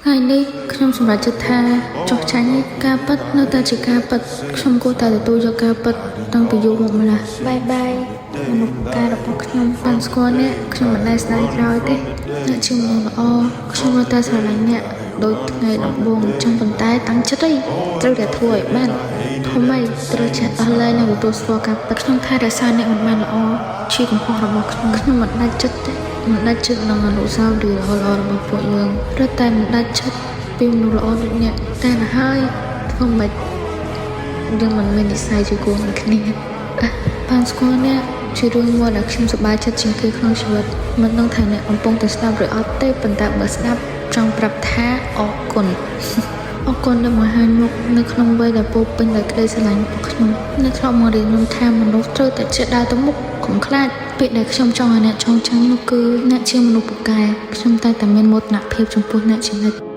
ថ្ងៃនេះខ្ញុំសម្រាប់ចិត្តថាចុះចាញ់ការពិតនៅតែជាការពិតខ្ញុំគួរតែទទួលយកការពិតតាំងពីយូរមកម្ល៉េះបាយមនុស្សការរបស់ខ្ញុំបានស្គាល់អ្នកខ្ញុំមិនដែលស្ដាយក្រោយទេអ្នកជាមនុស្សល្អខ្ញុំនៅតែស្រឡាញ់អ្នកដោយថ្ងៃដំបូងចឹងប៉ុន្តែតាំងចិត្តត្រូវតែធ្វើឲ្យបានធំអីត្រូវចេះអស់លែងនៅទទួលស្គាល់ការពិតខ្ញុំថារសារអ្នកមិនបានល្អជាកំហុសរបស់ខ្ញុំមិនដាច់ចិត្តទេមិនដាច់ចិត្តនឹងអនុស្សាវរីយ៍ល្អៗរបស់ពួកយើងព្រោះតែមិនដាច់ចិត្តពីមនុស្សល្អដូចអ្នកតែណាហើយធ្វើមិនយើងមិនមាននិស្ស័យជាគូនឹងគ្នាបានស្គាល់អ្នកជារឿងមួយដែលខ្ញុំសប្បាយចិត្តជាងគេក្នុងជីវិតមិនដឹងថាអ្នកកំពុងតែស្ដាប់ឬអត់ទេប៉ុន្តែបើស្ដាប់ចង់ប្រាប់ថាអរគុណដែលមកហាញុកនៅក្នុងវ័យដែលពោពេញដោយក្តីស្រឡាញ់របស់ខ្ញុំអ្នកធ្លាប់មករៀនខ្ញុំថាមនុស្សត្រូវតែចេះដើរទៅមុខកុំខ្លាចពាក្យដែលខ្ញុំចង់ឲ្យអ្នកចងចាំនោះគឺអ្នកជាមនុស្សពូកែខ្ញុំតែមានមោទនភាពចំពោះអ្នកជានិច្ច